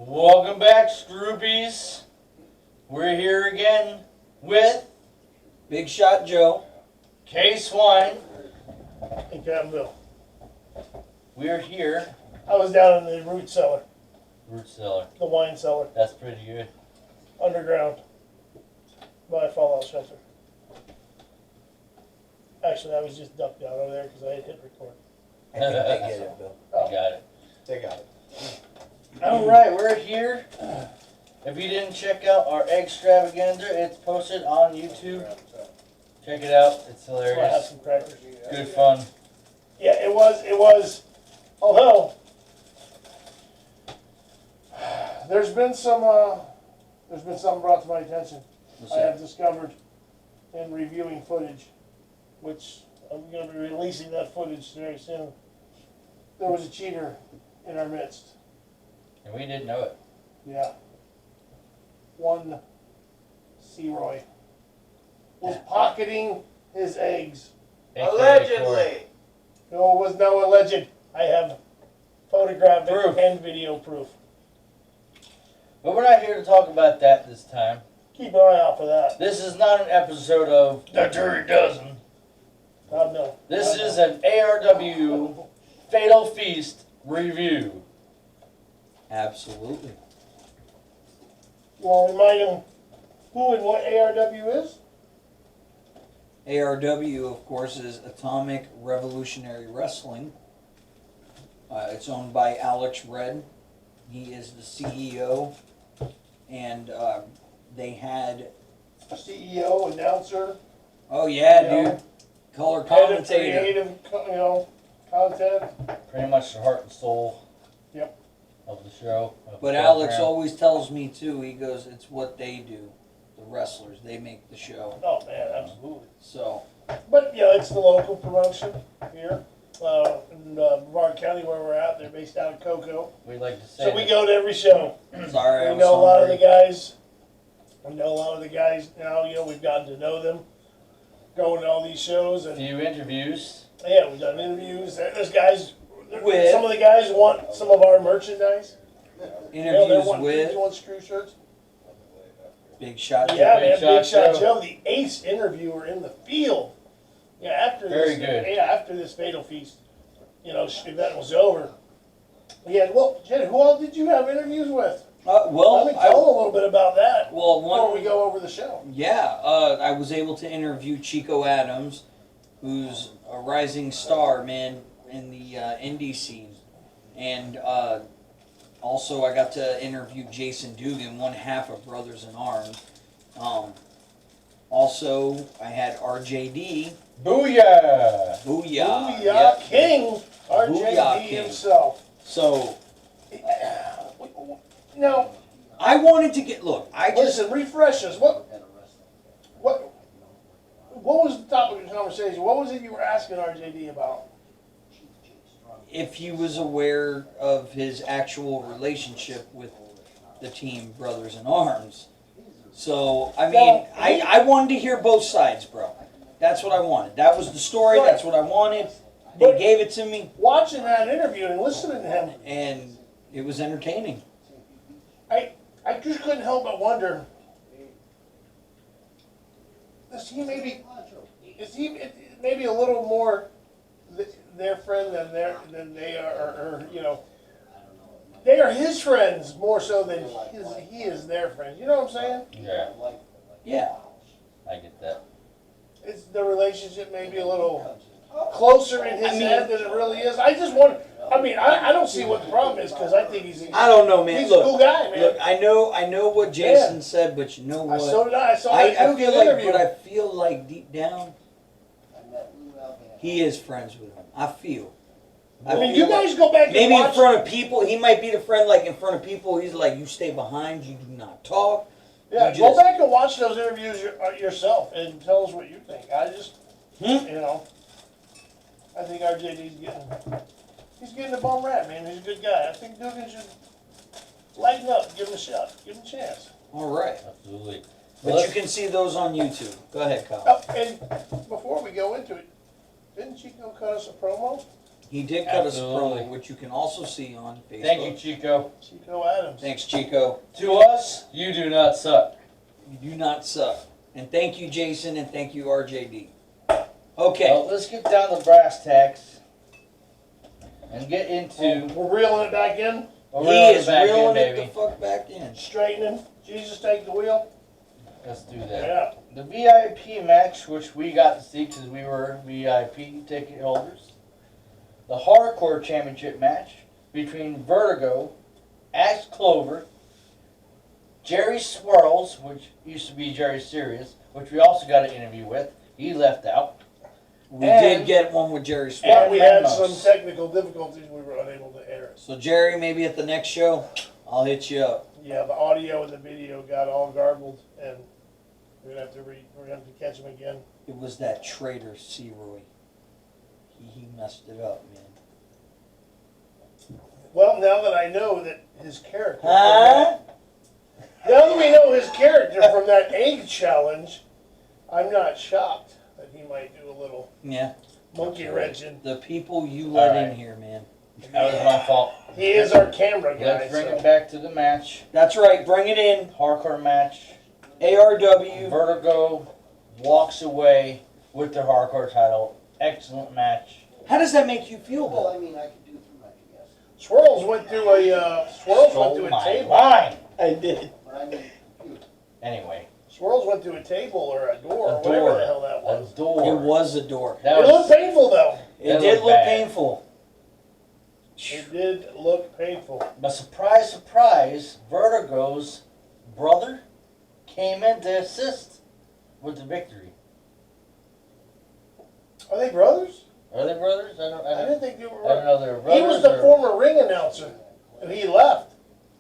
Welcome back, Scroopies. We're here again with Big Shot Joe. K-Swine. And Captain Bill. We're here. I was down in the root cellar, Root cellar. the wine cellar, That's pretty good. underground, by a fallout shelter. Actually, I was just ducked out over there because I had hit record. I think they get it, Bill. I got it. They got it. Alright, we're here. If you didn't check out our extravaganza, it's posted on YouTube. Check it out. It's I have hilarious. some crackers. Good fun. Yeah, it was, although, there's been something brought to my attention. What's I have that? discovered in reviewing footage, which I'm going to be releasing that footage very soon. There was a cheater in our midst. And we didn't know it. Yeah. One Searoy was pocketing his eggs. Allegedly. No, it was no alleged. I have photographic Proof. and video proof. But we're not here to talk about that this time. Keep an eye out for that. This is not an episode of The Dirty Dozen. God no. This is an ARW Fatal Feast review. Absolutely. You want to remind him who and what ARW is? ARW, of course, is Atomic Revolutionary Wrestling. It's owned by Alex Red. He is the CEO. And they had... CEO, announcer, Oh, yeah, You know, dude. Color head of commentator. creative, content. Pretty much the heart and soul Yep. of the show. Of But the Alex program. always tells me, too, he goes, it's what they do. The wrestlers, they make the show. Oh man, absolutely. So, But yeah, it's the local promotion here in Brevard County where we're at. They're based out of Cocoa. We'd like to say So we that go to every show. sorry, I We was know a lot of the hungry. guys. We know a lot of the guys now. You know, we've gotten to know them, going to all these shows, a and few interviews. yeah, we've done interviews. There's guys. With- Some of the guys want some of our merchandise. You know, they Interviews want with want screw shirts. Big Shot Joe. Yeah, Big man, Shot Big Shot Joe. Joe, the ace interviewer in the field. Yeah, after Very this, good. Yeah, after this Fatal Feast, event was over. Yeah, well, Jen, who all did you have interviews with? Well, Let me tell them a little bit about that well, before one we go over the show. Yeah, I was able to interview Chico Adams, who's a rising star, man, in the indie scene. And also I got to interview Jason Dugan, one half of Brothers in Arms. Also, I had RJD. Booyah! Booyah! Booyah Yep. King, RJD Booyah King. himself. So, Now, I wanted to get, look, I just, listen, refresh us. What was the topic of the conversation? What was it you were asking RJD about? if he was aware of his actual relationship with the team Brothers in Arms. So, I mean, Now, I wanted to hear both sides, bro. That's what I wanted. That was the story. Right. That's what I wanted. They But- gave it to me, Watching that interview and listening to him, and it was entertaining. I just couldn't help but wonder, is he maybe a little more their friend than they are, or they are his friends more so than he is their friend. You know what I'm saying? Yeah, Yeah. I get that. Is the relationship maybe a little closer in his I mean- head than it really is? I just want. I don't see what the problem is because I think I don't know, man. he's Look, a cool guy, man. look. I know what Jason said, but you know what? So did I. I saw I that feel Dugan like, interview. but I feel like deep down, he is friends with him. I feel. I mean, feel you like- guys go back and Maybe watch. in front of people, he might be the friend. Like in front of people, he's like, you stay behind, you do not talk. Yeah, you go just- back and watch those interviews yourself and tell us what you think. I just, Hmm? I think RJD's getting a bum rap, man. He's a good guy. I think Dugan should lighten up, give him a shot, give him a chance. All right, Absolutely. but Well, you can see those on YouTube. Go ahead, Kyle. Oh, and before we go into it, didn't Chico cut us a promo? He did cut us a Absolutely. promo, which you can also see on Facebook. Thank you, Chico. Chico Adams. Thanks, Chico. To us, you do not suck. You do not suck. And thank you, Jason, and thank you, RJD. Okay. Well, let's get down to brass tacks and get into. We're reeling it back in, He is reeling it the fuck back in. straightening. Jesus, take the wheel. Let's do that. Yeah. The VIP match, which we got to see because we were VIP ticket holders. The Hardcore Championship match between Vertigo, Axe Clover, Jerry Swirls, which used to be Jerry Sirius, which we also got an interview with. He left out. We And- did get one with Jerry And Swart. we had Ramos. some technical difficulties. We were unable to air it. So, Jerry, maybe at the next show, I'll hit you up. Yeah, the audio and the video got all garbled, and we're gonna have to catch them again. It was that traitor, Roy. He messed it up, man. Well, now that I know that his character, Huh? now that we know his character from that egg challenge, I'm not shocked that he might do a little Yeah. monkey wrenching. The people you let Alright. in here, man. That was my fault. He is our camera guy. Let's bring so. it back to the match. That's right. Bring it in. Hardcore match. ARW. Vertigo walks away with their hardcore title. Excellent match. How does that make you feel, Well, though? I mean, I could do too much, I guess. Swirls went through a Stole my table. line. I did. But I mean, you. Anyway, Swirls went through a table or a door A or whatever door. the hell that a was. door. It was a door. That It looked was, painful though. It That did looked look bad. painful. It did look painful. but surprise, surprise, Vertigo's brother came in to assist with the victory. Are they brothers? Are they brothers? I I don't didn't think they were. know they were brothers. He was the or- former ring announcer, and he left.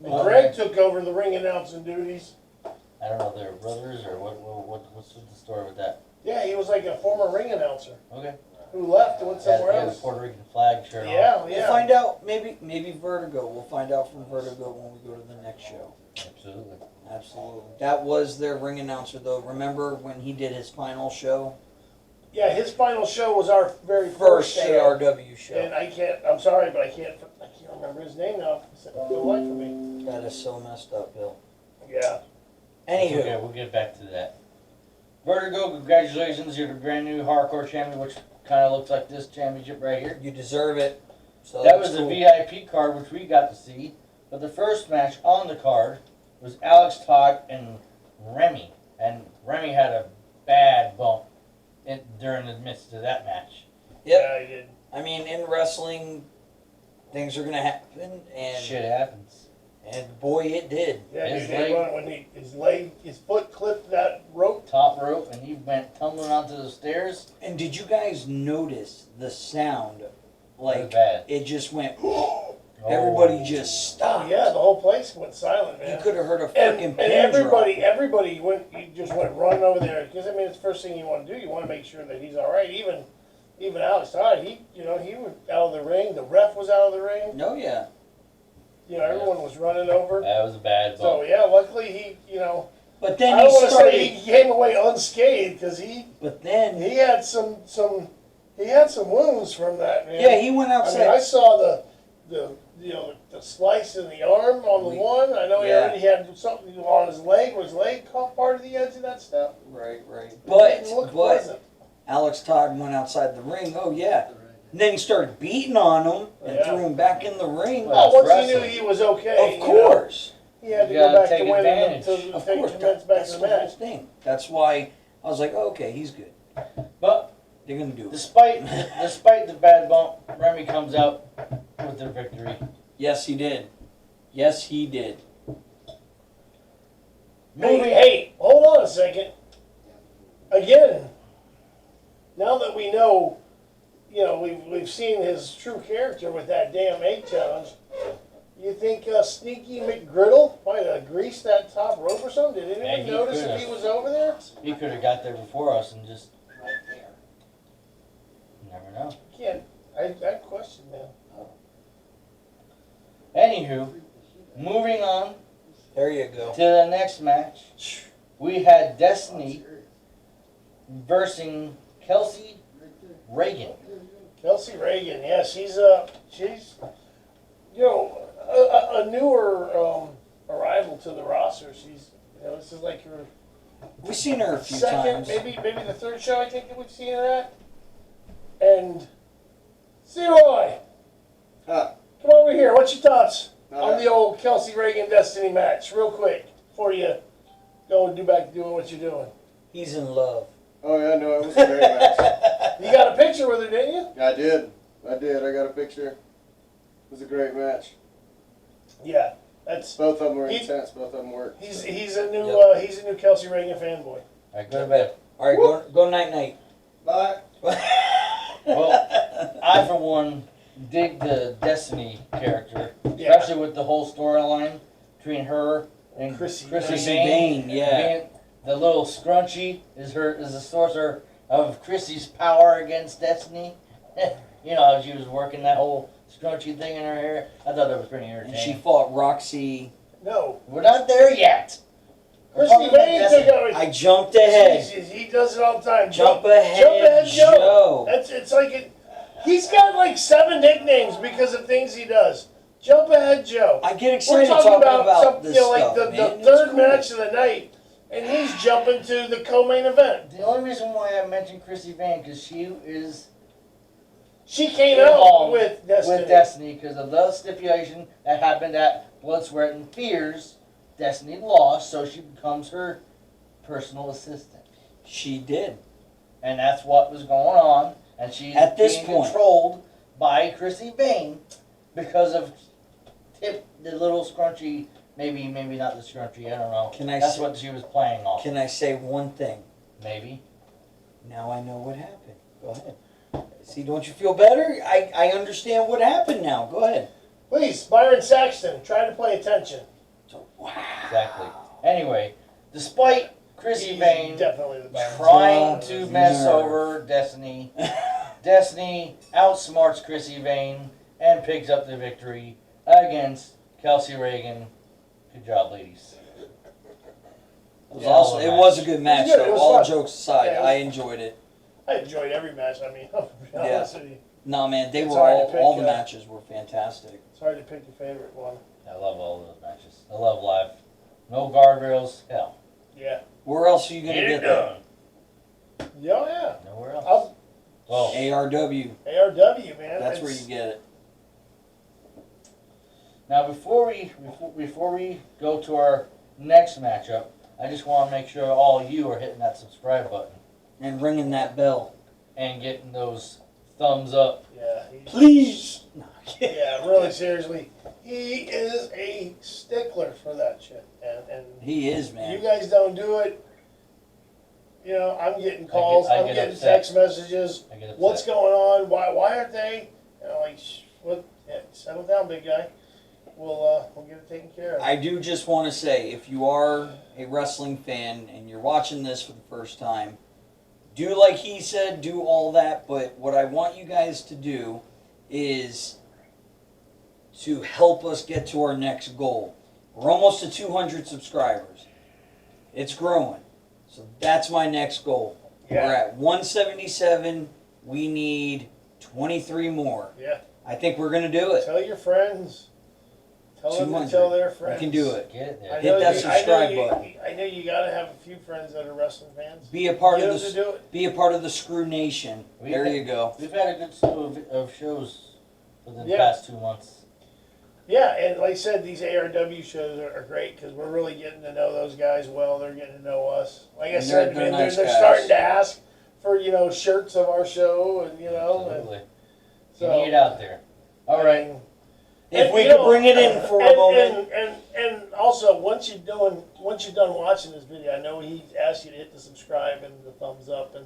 And Okay. Greg took over the ring announcing duties. I don't know if they were brothers or what's the story with that? Yeah, he was like a former ring announcer Okay. who left and went Had, somewhere he had a else. Puerto Rican flag shirt on. Yeah, We'll yeah. find out. Maybe Vertigo. We'll find out from Vertigo when we go to the next show. Absolutely. Absolutely. That was their ring announcer, though. Remember when he did his final show? Yeah, his final show was our very First first show. ARW show. And I'm sorry, but I can't remember his name now. It's a good life for me. That is so messed up, Bill. Yeah. Anywho. Okay, we'll get back to that. Vertigo, congratulations, you're the brand new hardcore champion, which kind of looks like this championship right here. You deserve it. So That that's was cool. the VIP card, which we got to see. But the first match on the card was Alex Todd and Remy. And Remy had a bad bump during the midst of that match. Yep. Yeah, he did. I mean, in wrestling, things are gonna happen, and Shit happens. and boy, it did. Yeah, His dude, leg- when his foot clipped that rope. Top rope, and he went tumbling onto the stairs. And did you guys notice the sound? It was Like bad. it just went. Oh. Everybody just Oh stopped. yeah, the whole place went silent, You man. could have heard a And, freaking and pin everybody just went running over there because I mean it's the first thing you want to do. You want to make sure that he's all right. Even Alex Todd, he was out of the ring. The ref was out of the ring. drop. No, yeah. Everyone was running over. That was a bad So bump. yeah, luckily he, But then I he don't want to started. say he came away unscathed because But then, he had some wounds from that, man. yeah, he went I outside. mean, I saw the slice in the arm on the one. I know he Yeah. already had something on his leg. Was his leg caught part of the edge of that stuff? Right. It But didn't look pleasant. Alex Todd went outside the ring. Oh yeah. And then he started beating on him and Yeah. threw him back in the ring. Well, Well, once wrestling. he knew he was okay, Of course. he had to You go gotta back to take winning advantage. to Of take course. commence back That's to the the whole match. thing. That's why I was like, okay, he's good. But They're gonna do it. despite the bad bump, Remy comes out with the victory. Yes, he did. Yes, he did. Hey, hold on a second. Again, now that we know, we've seen his true character with that damn egg challenge. You think Sneaky McGriddle might have greased that top rope or something? Did Yeah, anyone he notice could've. if he was over there? He could have got there before us and just Right there. you never know. I question that. Anywho, moving on There you go. to the next match, we had Destiny versus Kelsey Reagan. Kelsey Reagan, yeah, she's a newer arrival to the roster. She's this is like her We've seen her a few second, times. maybe the third show I think that we've seen her at. And C-Roy, Huh. come over here. What's your thoughts on Alright. the old Kelsey Reagan Destiny match, real quick, before you go and back to doing what you're doing? He's in love. Oh yeah, no, it was a great match. You got a picture with her, didn't you? I did. I got a picture. It was a great match. Yeah, that's Both of them were He- intense. Both of them worked. he's a new Yep. he's a new Kelsey Reagan fanboy. All right, go to bed. All right, go night night. Bye. Well, I for one dig the Destiny character, Yeah. especially with the whole storyline between her and Chrissy Chrissy Vane. Vane, yeah. Being the little scrunchie is the source of Chrissy's power against Destiny. You know how she was working that whole scrunchy thing in her hair. I thought that was pretty And entertaining. she fought Roxy. No, We're not there yet. We're Chrissy talking about Vane Destiny. took over. I jumped ahead. Jesus, he does it all the time. Jump ahead, Joe. Joe. It's like he's got like 7 nicknames because of things he does. Jump ahead, Joe. I get We're excited talking talking about some, this like stuff, the man. It's third cool. match of the night, and he's jumping to the co-main event. The only reason why I mentioned Chrissy Vane because She came out involved with Destiny. with Destiny because of the stipulation that happened at Blood, Sweat, and Tears. Destiny lost, so she becomes her personal assistant, She did. and that's what was going on. And she's At this being point. controlled by Chrissy Vane because of Tip, the little scrunchy. Maybe not the scrunchy. I don't know. Can I That's say- what she was playing off. Can I say one thing? Maybe. Now I know what happened. Go ahead. See, don't you feel better? I understand what happened now. Go ahead. Please, Byron Saxton, try to pay attention. Wow. Exactly. Anyway, despite Chrissy He's Vane definitely the best. trying to mess Nerve. over Destiny, Destiny outsmarts Chrissy Vane and picks up the victory against Kelsey Reagan. Good job, ladies. It was Yeah, awesome. all It the was a match. good match, good. It though. was All fun. jokes aside, Yeah, it was- I enjoyed it. I enjoyed every match. I mean, I'll be honest with you. No, man, they It's were hard to all pick, the uh, matches were fantastic. It's hard to pick a favorite one. I love all those matches. I love live. No guardrails. Hell. Yeah. Where else are you gonna Get get it that? done. Yeah. Nowhere else. I'll, Well, ARW. ARW, man. That's where It's- you get it. now before we go to our next matchup, I just want to make sure all of you are hitting that subscribe button And ringing that bell. and getting those thumbs up. Yeah. Please. No, Yeah, really seriously. He is a stickler for that shit. And He is, you man. guys don't do it. You know, I'm getting calls, I I'm get getting upset. text messages. I get upset. What's going on? Why aren't they? And I'm like, what? Yeah, settle down, big guy. We'll get it taken care of. I do just want to say, if you are a wrestling fan and you're watching this for the first time, do like he said, do all that, but what I want you guys to do is to help us get to our next goal. We're almost to 200 subscribers. It's growing. So that's my next goal. Yeah. We're at 177. We need 23 more. Yeah. I think we're going to do it. Tell your friends. Tell them to 200. tell their We friends. can do it. Get it I there. Hit know that you- subscribe I know button. You, I know you gotta have a few friends that are wrestling fans. Be a part Get of them to the do it. Be a part of the Screw Nation. There you go. We've had a good slew of shows within the Yeah. past 2 months. Yeah, and like I said, these ARW shows are great because we're really getting to know those guys well. They're getting to know us. Like I And said, they're man, nice they're guys. starting to ask for shirts of our show, and and Absolutely. so Getting it out there. All right. If And, we you could know, bring it in for a moment. and also once you're done watching this video, I know he asked you to hit the subscribe and the thumbs up and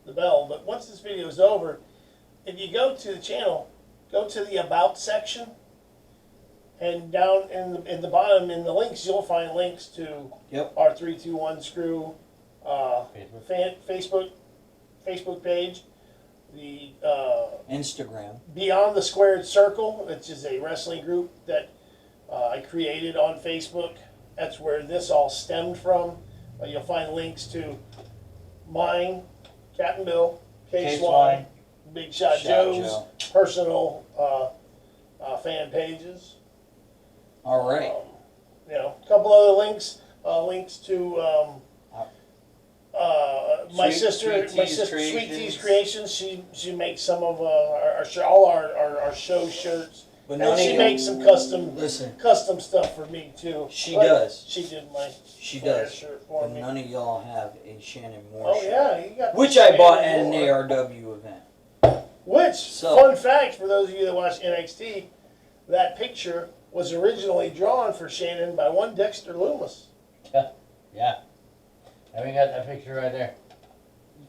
the bell, but once this video is over, if you go to the channel, go to the About section, and down in the bottom in the links, you'll find links to Yep. our 321 Screw Facebook. Facebook page, the Instagram. Beyond the Squared Circle, which is a wrestling group that I created on Facebook. That's where this all stemmed from. You'll find links to mine, Captain Bill, K-Swine, Big Shot Joe's personal fan pages. All right. You know, a couple other links to my sister, Sweet Tea's Sweet Tea's Creations. Creations. She makes some of all our show shirts, But and none of she you, makes some custom stuff for me too. She Like, does. She did my She Flair does. shirt for But me. none of y'all have a Shannon Moore Oh shirt. yeah, you got Which the I bought at Shannon an Moore. ARW event. Which, So- fun fact for those of you that watch NXT, that picture was originally drawn for Shannon by one Dexter Loomis. Yeah. And we got that picture right there.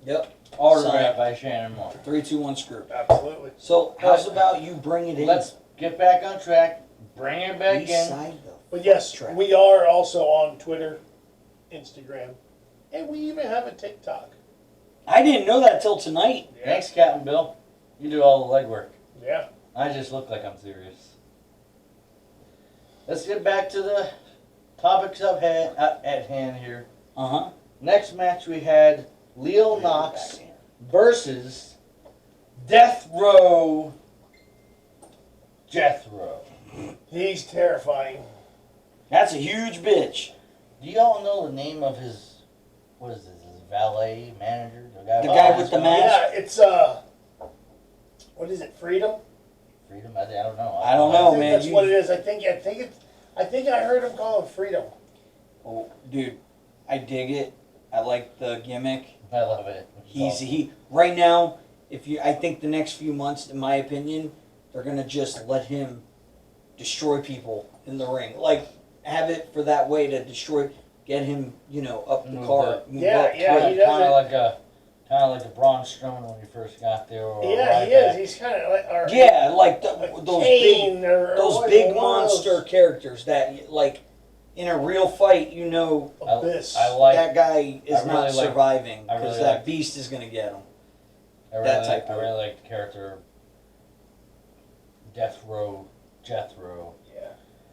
Yep. Autographed by Shannon Moore. 3, 2, 1, screw. Absolutely. So, how's about you bring it in? Let's get back on track. Bring it back East in. side the But yes, track. we are also on Twitter, Instagram, and we even have a TikTok. I didn't know that till tonight. Thanks, Captain Bill. You do all the legwork. Yeah. I just look like I'm serious. Let's get back to the topics at hand here. Uh-huh. Next match we had Leo Knox versus Death Row Jethro. He's terrifying. That's a huge bitch. Do y'all know the name of his, what is this, his valet, manager? The guy with the mask? Yeah, it's what is it? Freedom. Freedom? I don't know. I don't I know, think man. that's what it is. I think I heard him call him Freedom. Oh, dude, I dig it. I like the gimmick. I love it. He right now. I think the next few months, in my opinion, they're gonna just let him destroy people in the ring. Like have it for that way to destroy, get him, up the Move card. up. Move Yeah, up yeah, top. he does Kind it. of like a Braun Strowman when he first got there. Or Yeah, he is. He's kind of like Yeah, like like those Kane big, or those what- big one of those monster characters that, like, in a real fight, Abyss. I like. that guy is I really not like- surviving I because really that like- beast is gonna get him. I that type I of- really like the character of Death Row Jethro. Yeah.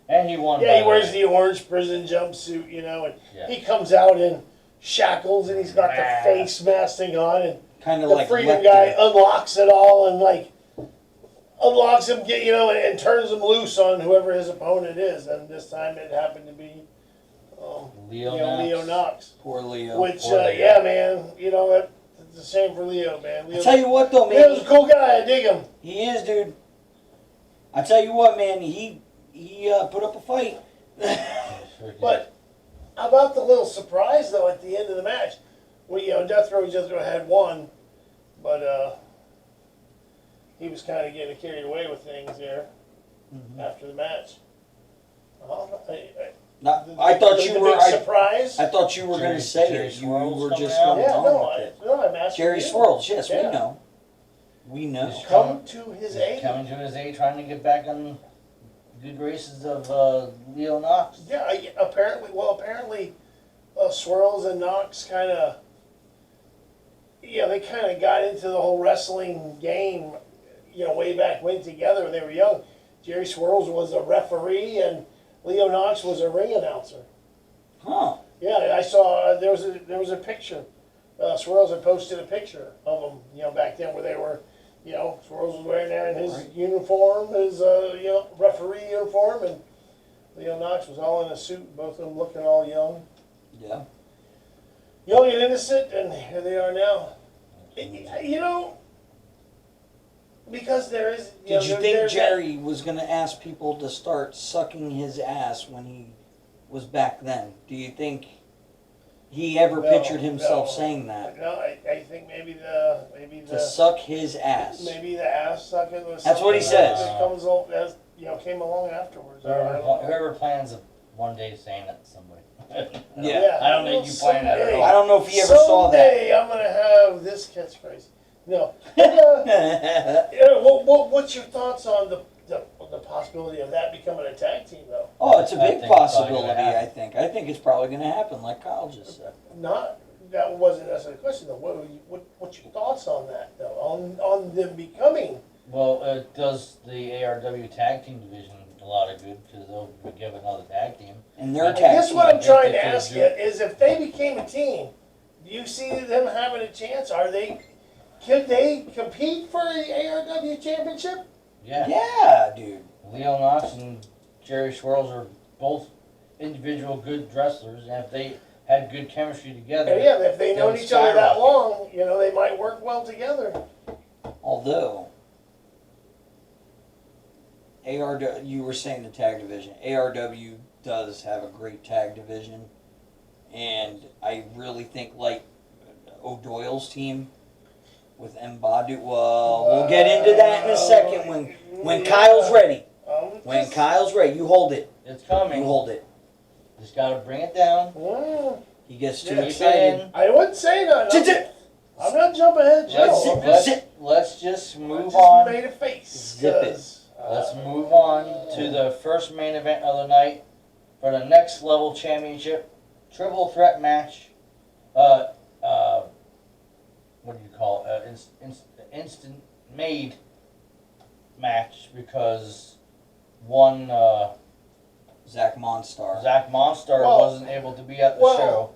And he won. Yeah, by he wears way. the orange prison jumpsuit, and Yeah. he comes out in shackles and he's got the Mask. face mask thing on, and Kind of the like freedom Lecter. guy unlocks it all and unlocks him, and turns him loose on whoever his opponent is. And this time it happened to be Leo Knox. Poor Leo. Which, Poor Leo. yeah, man, it's a shame for Leo, man. I tell you what, though, man, Leo's a cool guy. I dig him. he is, dude. I tell you what, man, he put up a fight. But how about the little surprise though at the end of the match? Death Row had won, but he was kind of getting carried away with things there after the match. I thought The you big were. surprise. I thought you were going to say Jerry it. You Swirls were coming just out? going on with it. I'm asking Jerry you. Swirls, yes, Yeah. we know. We know. Just Come to his He's aid. coming to his aid, trying to get back on good graces of Leo Knox. Yeah, apparently, Swirls and Knox kind of, they kind of got into the whole wrestling game, way back when together when they were young. Jerry Swirls was a referee and Leo Knox was a ring announcer. Huh. Yeah, I saw there was a picture. Swirls had posted a picture of them, back then where they were, Swirls was wearing there in his uniform, his referee uniform, and Leo Knox was all in a suit, both of them looking all young. Yeah. Young and innocent, and here they are now. Because there is. Did you think Jerry was going to ask people to start sucking his ass when he was back then? Do you think he ever No, pictured himself no. saying that? No, I think maybe the To suck his ass. maybe the ass sucking was. That's what he something says. That comes along, came along afterwards. I don't know. Whoever plans of one day saying that to somebody. Yeah. I don't think you plan that at Someday. all. I don't know if he ever saw that. Someday I'm gonna have this catchphrase. No. What's your thoughts on the possibility of that becoming a tag team though? Oh, it's a I big think it's probably possibility, gonna happen. I think. I think it's probably going to happen, like Kyle just said. That wasn't necessarily the question though. What's your thoughts on that though? On them becoming. Well, it does the ARW tag team division a lot of good because they'll give another tag team. And their I I tag guess team. what I'm if trying they to could ask do you it. is if they became a team, do you see them having a chance? Could they compete for the ARW championship? Yeah. Yeah, dude. Leo Knox and Jerry Swirls are both individual good wrestlers, and if they had good chemistry together, And yeah, if they know would each other that skyrocket. long, they might work well together. Although, ARW, you were saying the tag division. ARW does have a great tag division, and I really think like O'Doyle's team with Mbadu. Well, we'll get into that in a second when Kyle's ready. When Kyle's ready, you hold it. It's coming. You hold it. Just gotta bring it down. He gets too Yeah. excited. I wouldn't say that. I'm not jumping ahead, Joe. Let's just move Just on. made a face. Zip it. 'Cause, Let's move on to the first main event of the night for the next level championship triple threat match. What do you call it? Instant made match because one Zach Monstar. Zach Monstar Well- wasn't able to be at the well, show.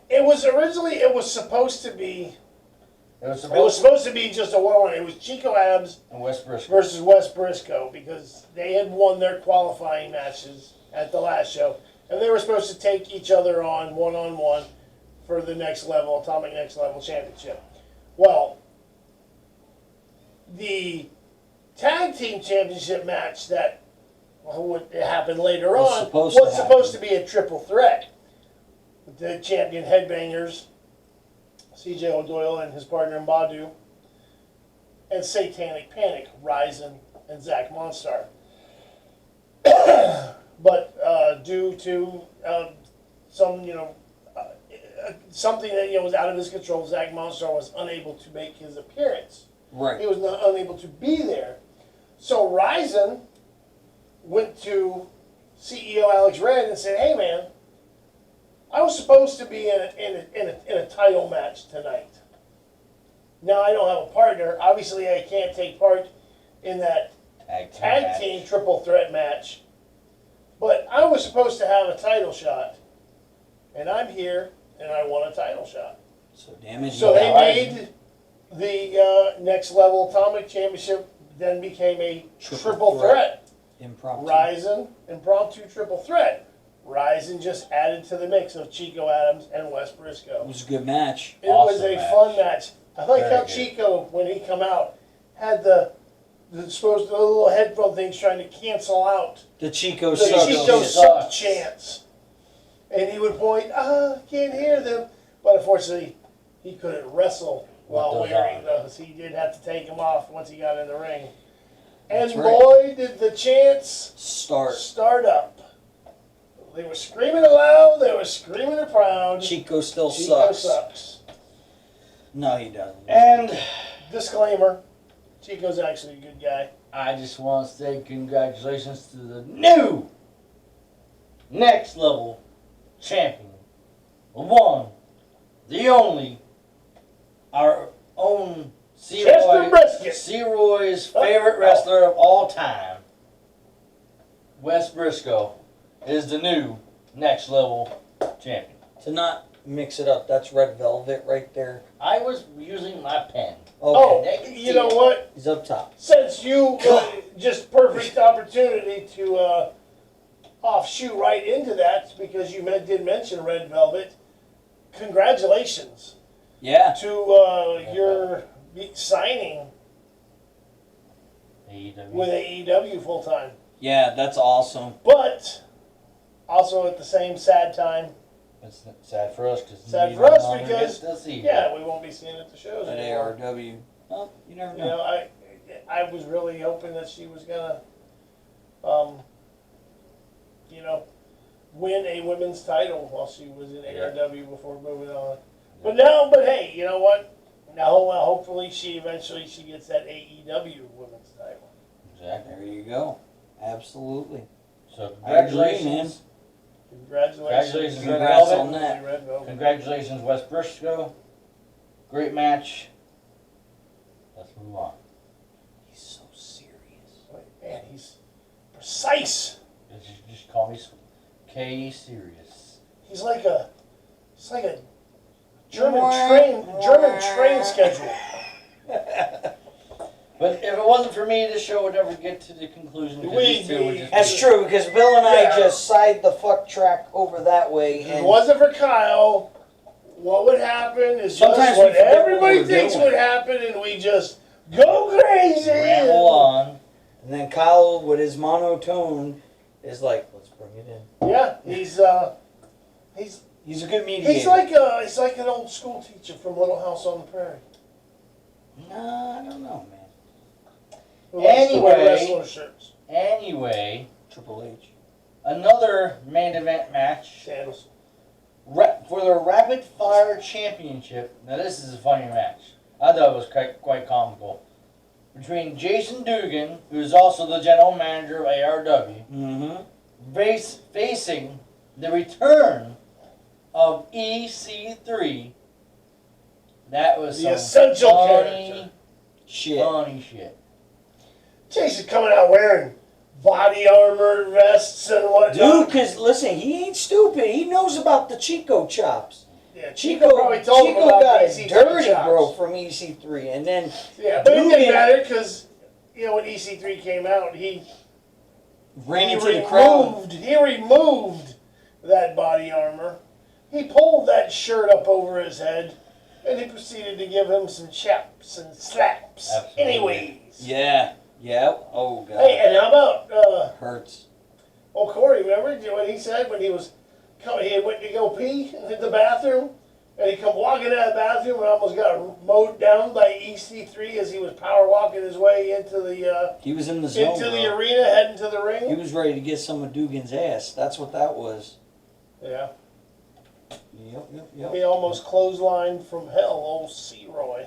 It was supposed to be. It was It was supposed to be just a one-on-one. It was Chico Adams in West Briscoe. versus Wes Briscoe because they had won their qualifying matches at the last show, and they were supposed to take each other on one for the next level, Atomic Next Level Championship. Well, the tag team championship match that would happen later Was on supposed to was supposed to be a triple threat. The champion headbangers, CJ O'Doyle and his partner Mbadu, and Satanic Panic, Ryzen and Zach Monstar. But due to some, something that was out of his control, Zach Monstar was unable to make his appearance. Right. He was not unable to be there. So Ryzen went to CEO Alex Red and said, "Hey man, I was supposed to be in a title match tonight. Now I don't have a partner. Obviously, I can't take part in that tag match. team triple threat match. But I was supposed to have a title shot, and I'm here, and I want a title shot." So damage. So they Ryzen. made the Next Level Atomic Championship, then became a triple threat. Impromptu. Ryzen, impromptu triple threat. Ryzen just added to the mix of Chico Adams and Wes It Briscoe. was a good match. It was Awesome a match. fun match. I like Very how good. Chico, when he come out, had the supposed little headphone things trying to cancel out The Chico the sucks. Chico sucks. suck chants. And he would point, can't hear them. But unfortunately, he couldn't wrestle while those wearing on. those. He did have to take them off once he got in the ring. And That's right. boy, did the chants start up. They were screaming aloud, they were screaming proud. Chico still Chico sucks. sucks. No, he doesn't. And Disclaimer, Chico's actually a good guy. I just want to say congratulations to the new next level champion, the one, the only, our own Chester Brisket. C-Roy's favorite wrestler of all time, Wes Briscoe, is the new next level champion. To not mix it up, that's Red Velvet right there. I was using my pen. Oh, they can you see know it. what? He's up top. Since you just perfect opportunity to offshoot right into that because you did mention Red Velvet. Congratulations Yeah. to your signing AEW. with AEW full time. Yeah, that's awesome. But also at the same sad time, It's sad for us because Sad for us because, to see yeah, we won't be seeing it at the shows At anymore. ARW. Well, you never You know. know, I was really hoping that she was gonna, win a women's title while she was in ARW before moving on. But hey, you know what? Now, hopefully she gets that AEW women's title. Exactly. There you go. Absolutely. So I agree, congratulations. Congratulations, Red Congrats Velvet. on that. Red Velvet. Congratulations, Wes Briscoe. Great match. Let's move on. He's so serious. Man, he's precise. Just call me K Serious. He's like a German train schedule. But if it wasn't for me, this show would never get to the conclusion. Because these two would just That's be- true, because Bill and I Yeah. just side the fuck track over that way. If it And wasn't for Kyle, what would happen is Sometimes just we what forget what everybody we're thinks doing. would happen, and we just go crazy. ramble on. and then Kyle, with his monotone, is like, let's bring it in. Yeah, he's He's a good mediator. he's like an old school teacher from Little House on the Prairie No, I don't know, man. who likes to wear Anyway. wrestler shirts, Anyway, Triple H. another main event match sandals. for the Rapid Fire Championship. Now this is a funny match. I thought it was quite comical. Between Jason Dugan, who is also the general manager of ARW, Mm-hmm. facing the return of EC3. That was The some essential funny, character. Shit. funny shit. Jason coming out wearing body armor vests and whatnot. Dude, because listen, he ain't stupid. He knows about the Chico chops. Yeah, Chico probably told him Chico about got the it EC3 dirty, chops. bro, from EC3. And then Yeah, but it didn't Dugan matter because when EC3 came out, he ran into the crowd. He removed that body armor. He pulled that shirt up over his head, and he proceeded to give him some chaps and slaps. Absolutely. Anyways. Yeah. Yeah. Oh, God. Hey, and how about Hurts. Corey? Remember what he said when he was coming? He went to go pee in the bathroom, and he come walking out of the bathroom and almost got mowed down by EC3 as he was power walking his way into the He was in the zone, into the bro. arena, heading to the He ring. was ready to get some of Dugan's ass. That's what that was. Yeah, Yep. he almost clotheslined from hell, old C-Roy.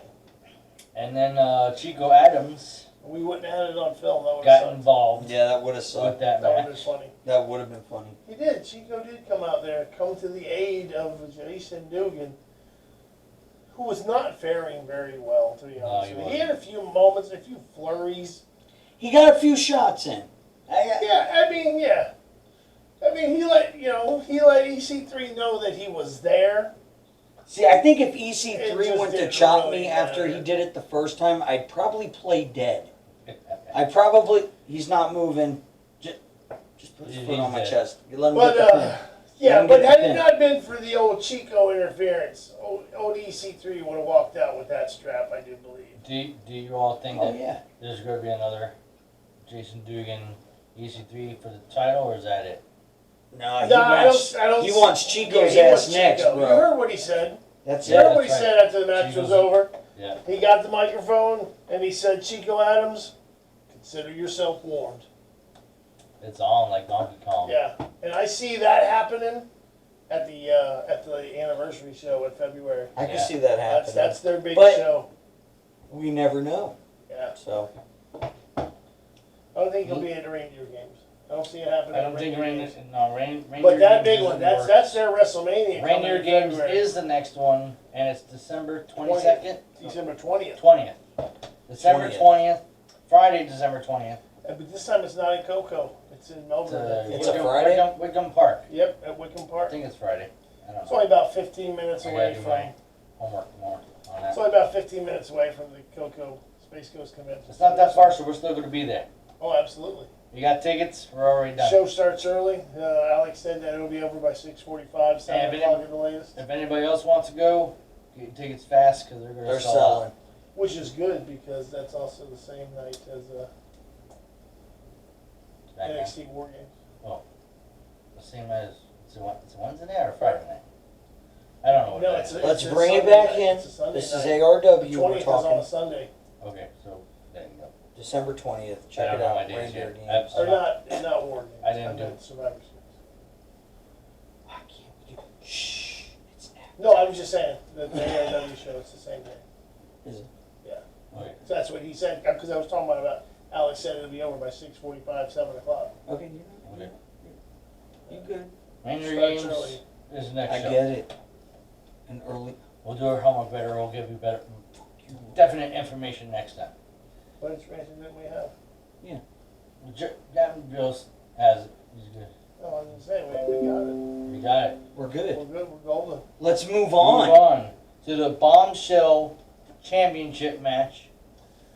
And then Chico Adams We wouldn't have had it on film. That would got have involved Yeah, that would have with sucked. that That would have match. been funny. That would have been funny. He did. Chico did come out there, come to the aid of Jason Dugan, who was not faring very well, to be No, honest he with you. He had a wasn't. few moments, a few flurries. He got a few shots in. Yeah, I mean, he let EC3 know that he was there. See, I think if It EC3 just went to didn't chop really me after he matter. did it the first time, I'd probably play dead. He's not moving. Just put his He's foot on my dead. chest. You let him But get the pin. yeah, Let him but get the had it pin. not been for the old Chico interference, old EC3 would have walked out with that strap, I do believe. Do you all think Oh that yeah. there's going to be another Jason Dugan EC3 for the title, or is that it? No, No, I don't. he wants Chico's he ass wants next, Chico. bro. You heard what he said. That's You heard it. what he that's said right. after the match was Chico's- over. Yeah. He got the microphone and he said, "Chico Adams, consider yourself warned." It's on like Donkey Kong. Yeah, and I see that happening at the anniversary show in February. I can Yeah. see that happening. That's their big But- show. We never know. Yeah, So I don't think he'll be at the reindeer games. I don't see it happening. I don't at think Reindeer Reindeer, Games. no, Reindeer But that Games big isn't one, that's work. that's their WrestleMania. coming Reindeer in Games February. is the next one, and it's December 22nd? December 20th. 20th. December 20th. 20th. Friday, December 20th. But this time it's not in Cocoa. It's in Melbourne. It's a Friday? Wickham Park. Yep, at Wickham I Park. think it's Friday. I don't It's know. only about 15 minutes I away gotta do from. my homework more on It's that. only about 15 minutes away from the Cocoa Space Coast Convention. It's not that far, so we're still going to be there. Oh, absolutely. You got tickets? We're already done. Show starts early. Alex said that it'll be over by 6:45, 7 And if o'clock at the latest, If anybody else wants to go, get your tickets fast because they're going to they're sell selling. out. which is good because that's also the same night as Back now. NXT War Games. The same as it's a Wednesday night or a Friday night. I don't know what No, it it's is. a- Let's a bring it Sunday back night. in. It's a Sunday This is night. ARW. The We're 20th is on a talking Sunday. Okay, so there you go. December 20th. I Check don't it know out. my days Reindeer yet. Games. Or Absolutely. not War Games. I didn't do meant it. Survivor Series. I can't. Shh. It's not. No, I was just saying that the ARW show. It's the same day. Is it? Okay. So that's what he said because I was talking about. Alex said it'll be over by 6:45, 7 o'clock. Okay. Okay. You good? Reindeer Starts Games early. is the next I show. get it. An early. We'll do our homework better. We'll give you better, definite information next time. What information didn't we have? Gavin Bills has it. He's good. No, I was gonna say we got it. We got it. We're We're good. good. We're golden. Let's move Move on. on to the Bombshell Championship match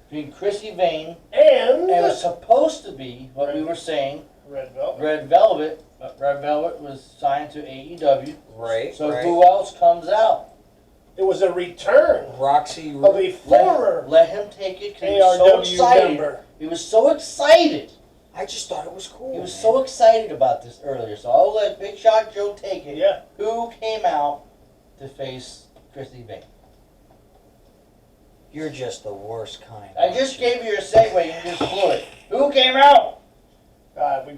between Chrissy Vane And and it was supposed to be what we were saying. Red Velvet. Red Velvet. Red Velvet was signed to AEW. Right. So right. who else comes out? It was a return Roxy of Roux. a former Let him take it because he was so ARW excited. member. He was so excited. I just thought it was cool. He was man. so excited about this earlier. So I'll let Big Shot Joe take it. Yeah. Who came out to face Chrissy Vane? You're just the worst kind. I just gave you a segue and you just blew it. Who came out?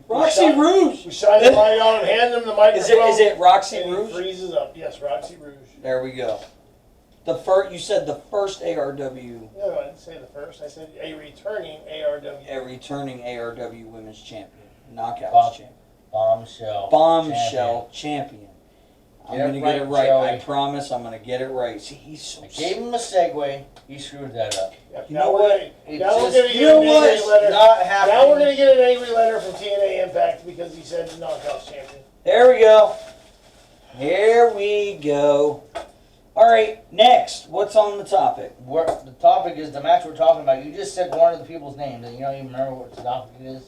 Roxy Rouge. We shine the light on and hand him the microphone. Is it Roxy and he Rouge? freezes up. Yes, Roxy Rouge. There we go. The first. You said the first ARW, No, I didn't say the first. I said a returning ARW. a returning ARW Women's Champion, Knockouts Bob- Champion, Bombshell. Bombshell Champion. I'm Get it gonna get it right, right. I Joey. promise. I'm gonna get it right. See, he's so. I gave him a segue. He screwed that up. Yep. You Now know we're what? gonna- It Now we're just- gonna you get know an what? angry letter. Not happening. Now we're gonna get an angry letter from TNA Impact because he said Knockouts champion. There we go. Here we go. All right. Next, what's on the topic? The topic is the match we're talking about. You just said one of the people's names, and you don't even remember what the topic is.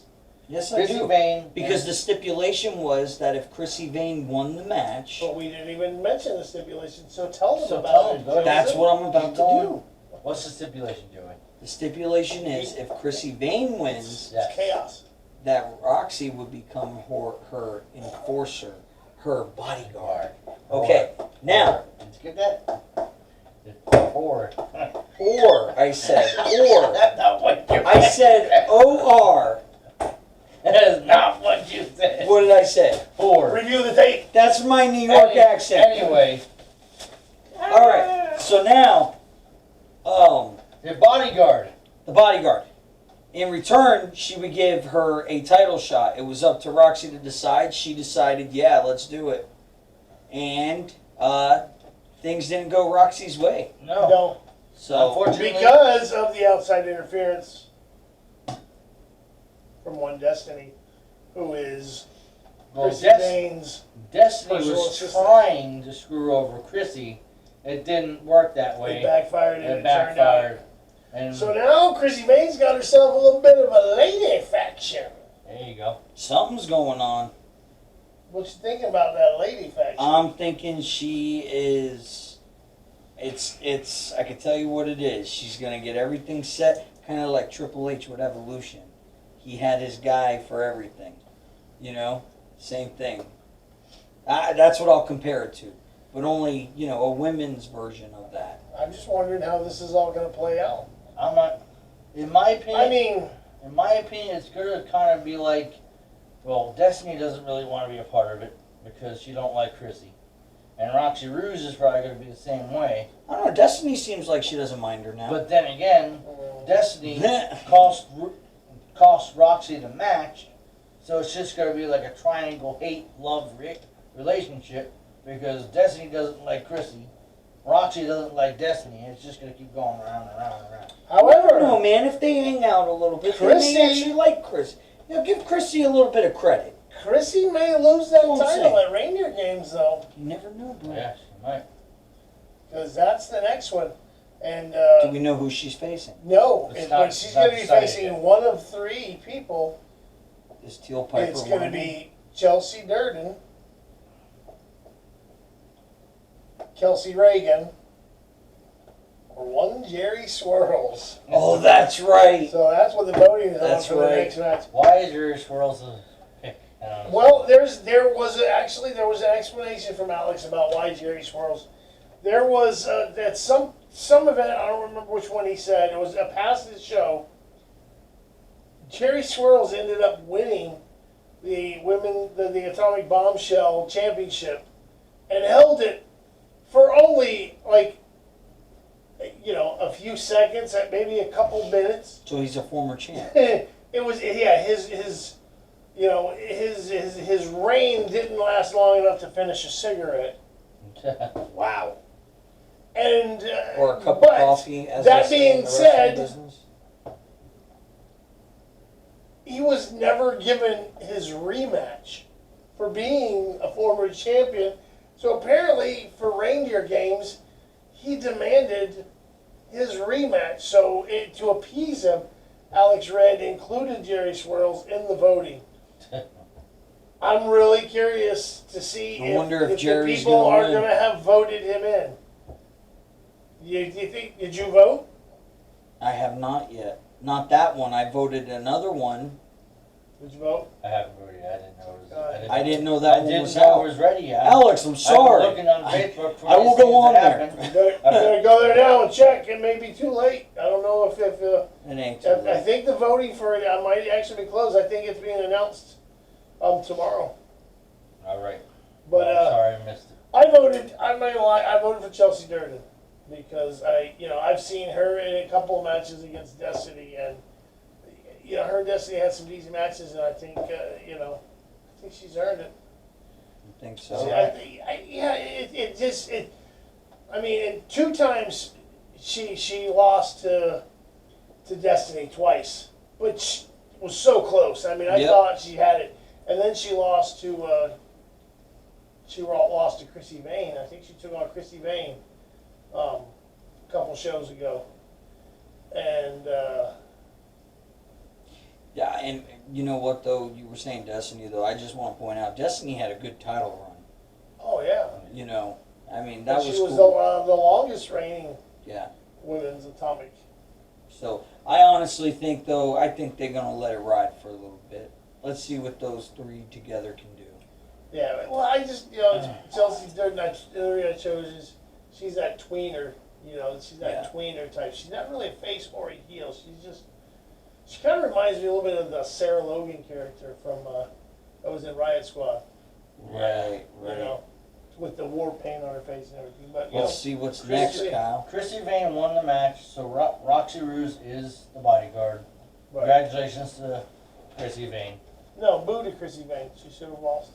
Yes, I Chrissy do. Vane. Because the stipulation was that if Chrissy Vane won the match, But we didn't even mention the stipulation, so tell them So about tell it. them, go that's ahead. what I'm about to do. What's the stipulation, Joey? The stipulation is if Chrissy Vane wins, It's chaos. that Roxy would become her enforcer, her bodyguard. Okay, now, Did you get that? Forward. or, I said, or, That's not what you I said OR. That is not what you said. What did I say? Forward. Review the tape. That's my New York accent. Anyway, All right, so now, your bodyguard. the bodyguard. In return, she would give her a title shot. It was up to Roxy to decide. She decided, yeah, let's do it. And things didn't go Roxy's way. No. No, So Unfortunately, because of the outside interference from One Destiny, who is well, Chrissy Vane's. Destiny personal was assistant. trying to screw over Chrissy. It didn't work that way. It backfired and It it turned out. backfired. And So now Chrissy Vane's got herself a little bit of a lady faction. there you go. something's going on. What you thinking about that lady faction? I'm thinking she is. It's. I can tell you what it is. She's gonna get everything set, kind of like Triple H with Evolution. He had his guy for everything. You know, same thing. That's what I'll compare it to, but only a women's version of that. I'm just wondering how this is all going to play out. I'm not. In my opinion. I mean, In my opinion, it's going to kind of be like, well, Destiny doesn't really want to be a part of it because she don't like Chrissy. And Roxy Rouge is probably going to be the same way. I don't know. Destiny seems like she doesn't mind her now. But then again, Destiny cost Roxy the match, so it's just going to be like a triangle hate-love relationship because Destiny doesn't like Chrissy. Roxy doesn't like Destiny. It's just going to keep going around and around and around. however, No, man. If they hang out a little bit, they Chrissy- may actually like Chris. Give Chrissy a little bit of credit. Chrissy may lose that That's what I'm title saying. at Reindeer Games, though, You never know, bro. Yeah, she might. because that's the next one. And Do we know who she's facing? no, It's but not- she's it's going not to be decided facing yet. one of three people. Is Teal Piper? It's one going to of them? be Chelsea Durden, Kelsey Reagan, or one Jerry Swirls. Oh, that's right. So that's what the voting is on That's for the right. next match. Why is your swirls a pick? I don't know. Well, there was an explanation from Alex about why Jerry Swirls. There was that some event, I don't remember which one he said. It was a past his show. Jerry Swirls ended up winning the Atomic Bombshell Championship and held it for only a few seconds, maybe a couple minutes. So he's a former champ. It was his reign didn't last long enough to finish a cigarette. Wow. And Or a cup but of coffee. As that they say in being the wrestling said, business. he was never given his rematch for being a former champion. So apparently, for Reindeer Games, he demanded his rematch. So to appease him, Alex Red included Jerry Swirls in the voting. I'm really curious to see I wonder if the Jerry's people gonna are win. going to have voted him in. Do you think? Did you vote? I have not yet. Not that one. I voted another one. Did you vote? I haven't voted. I didn't know it was. I didn't know that I one didn't was know out. it was ready yet. Alex, I'm sorry. I'm looking on Facebook for I will these go things on that there. happen. You better go there now and check. It may be too late. I don't know if It ain't too I late. think the voting for it might actually be closed. I think it's being announced tomorrow. All right. But I'm sorry I missed it. I voted. I'm not gonna lie. I voted for Chelsea Durden because I've seen her in a couple of matches against Destiny, and her and Destiny had some decent matches, and I think I think she's earned it. I think See, so. I mean, and 2 times she lost to Destiny twice, which was so close. I mean, I Yep. thought she had it, and then she lost to Chrissy Vane. I think she took on Chrissy Vane a couple shows ago, and Yeah, and you know what though? You were saying Destiny though. I just want to point out Destiny had a good title run. oh yeah, You know, I mean that she was was cool. the longest reigning Yeah. women's atomic. So I honestly think though, I think they're gonna let it ride for a little bit. Let's see what those 3 together can do. Yeah, well, I just Chelsea Durden. The area I chose is she's that tweener. She's that tweener type. She's not really a face or a heel. She kind of reminds me a little bit of the Sarah Logan character from that was in Riot Squad. Right, You know, with the war paint on her face and everything. But We'll see what's next, Kyle. Chrissy Vane won the match, so Roxy Ruse is the bodyguard. right. Congratulations to Chrissy Vane. No, boo to Chrissy Vane. She should have lost.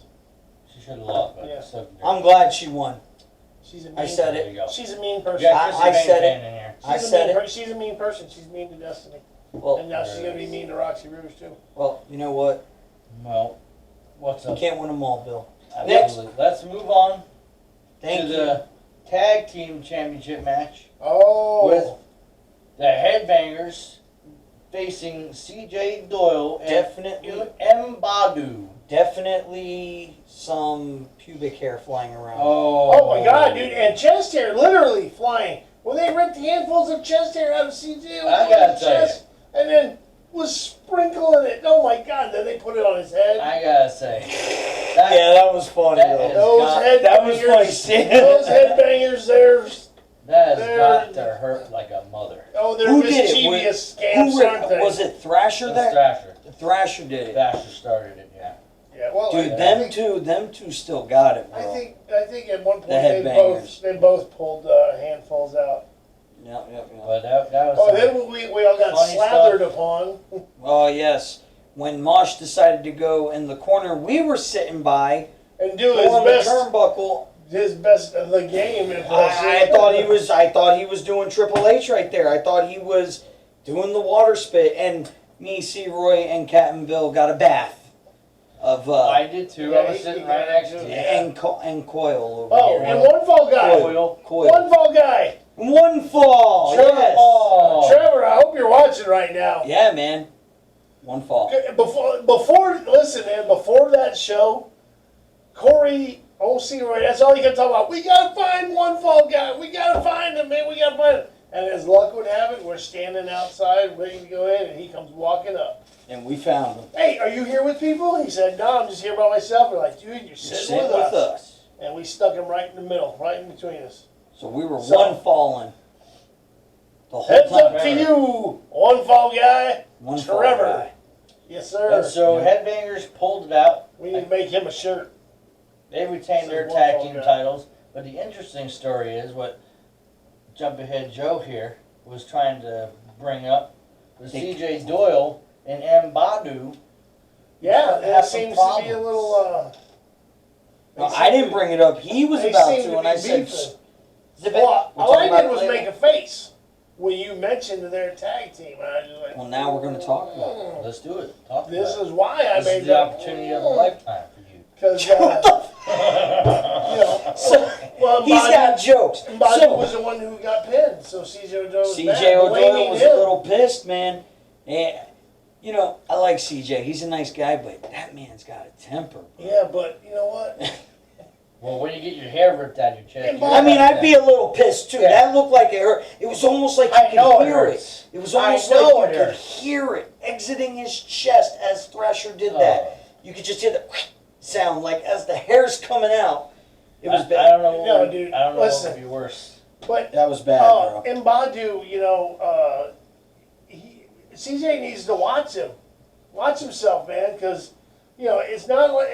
She should have lost, but Yeah. so I'm glad she won. She's a mean. I said there it. you go. She's a mean You person. got Chrissy I Vane said fan it. in here. I She's a said mean it. She's a mean person. She's mean to Destiny, Well, and now she's gonna be mean to Roxy Rouge too. you know what? Well, what's You up? can't win them all, Bill. Absolutely. Let's move on Thank to you. the tag team championship match. Oh, With the Headbangers facing CJ Doyle and Definitely. Mbadu. Definitely some pubic hair flying around. oh my God, dude! And chest hair literally flying. When they ripped handfuls of chest hair out of CJ I gotta tell you. and then was sprinkling it. Oh my God! Then they put it on his head. I gotta say, That was funny that though. is- Those God, that was funny, headbangers, Stan. those headbangers, that has They're- got to hurt like a mother. they're Who did it? mischievous Who scamps, aren't they? was it Thrasher That's that? Thrasher. Thrasher did it. Thrasher started it, yeah. Yeah, well, Dude, I them think, two still got it, bro. I think at one point The they headbangers. both pulled handfuls out. Yep. But that was. Oh, some- then we all got funny slathered stuff. upon. Oh yes. When Mosh decided to go in the corner we were sitting by, And do go on the his best of the game. I thought he was doing Triple H right there. I thought he was doing the water spit, and me, C. Roy, and Captain Bill got a bath of I did too. Yeah, I was he- sitting he right got next to to do you. it. and Coil over Oh, here. and one fall guy. Coil. One fall guy. One fall. Trevor, Yes. Oh. Trevor, I hope you're watching right now. Yeah, man. One fall. Listen, man, before that show, Corey, O.C. Roy, that's all he kept talking about. We gotta find one fall guy. We gotta find him, man. We gotta find him. And as luck would have it, we're standing outside waiting to go in, and he comes walking up. And we found him. Hey, are you here with people? He said, no, I'm just here by myself. We're like, dude, you're sitting with us. And we stuck him right in the middle, right in between us. So we were So- one falling. The whole Heads time. up to you, one fall guy, One fall Trevor. guy. Yes, sir. And so Headbangers pulled it out. We need to make him a shirt. They retained their One tag fall team guy. titles. But the interesting story is what Jump Ahead Joe here was trying to bring up was CJ Doyle and Mbadu. Yeah, Have that some seems to be a problems. little. No, I didn't bring it up. He was about to, and I said, beefing. "Zip it." Well, We'll all talk I about did it was later. make a face when you mentioned their tag team. And I was just like, Well, now we're going to talk about it. Let's do it. Talk This about is why I it. This made is the that opportunity of a lifetime for you. because So Well, he's got jokes. Mbadu So was the one who got pinned, so CJ O'Doyle was mad, CJ O'Doyle blaming was him. a little pissed, man. And you know, I like CJ. He's a nice guy, but that man's got a temper. Yeah, but you know what? Well, when you get your hair ripped out of your chest, Yeah, I mean, I'd be a little pissed too. Yeah. That looked like it hurt. It was almost like you I know could it hear it. hurts. It was I almost know like it you could hurts. hear it exiting his chest as Thrasher did that. You could just hear the sound, like as the hair's coming out. It was I bad. don't know. What No, would, dude, I don't know listen. what would be worse. But That was bad, bro. Mbadu, you know, CJ needs to watch himself, man, because you know it's not like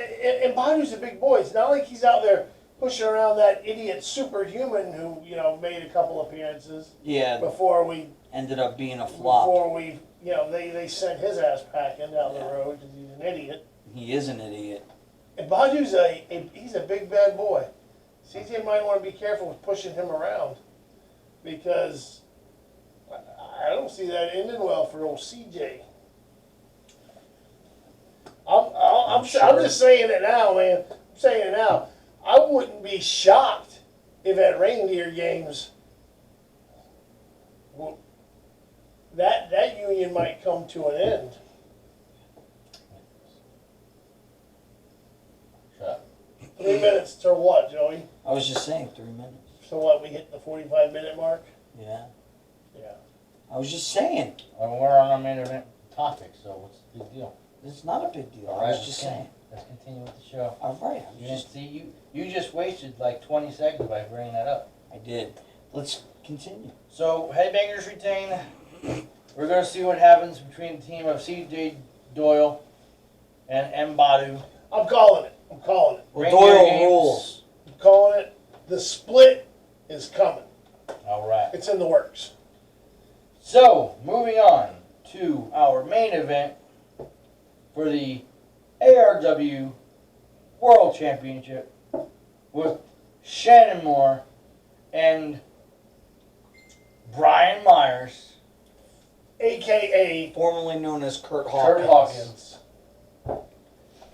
Mbadu's a big boy. It's not like he's out there pushing around that idiot superhuman who you know made a couple appearances Yeah, before we ended up being a flop. you know they sent his ass packing down the road because he's an idiot. He is an idiot. Mbadu's he's a big bad boy. CJ might want to be careful with pushing him around because I don't see that ending well for old CJ. I'm just saying it now, man. I'm saying it now. I wouldn't be shocked if at Reindeer Games that union might come to an end. Shut up. 3 minutes to what, Joey? I was just saying 3 minutes. So what? We hit the 45-minute mark. Yeah. Yeah. I was just saying. Well, we're on our main event topic, so what's the big deal? It's not a big deal. All I right, was just saying. Let's continue with the show. All right. You didn't see you just wasted like 20 seconds by bringing that up. I did. Let's continue. So headbangers retain. We're gonna see what happens between the team of CJ Doyle and Mbadu. I'm calling it. Well, Reindeer Doyle Games. rules. I'm calling it. The split is coming. All right. It's in the works. So moving on to our main event for the ARW World Championship with Shannon Moore and Brian Myers, AKA Formerly known as Kurt Kurt Hawkins. Hawkins.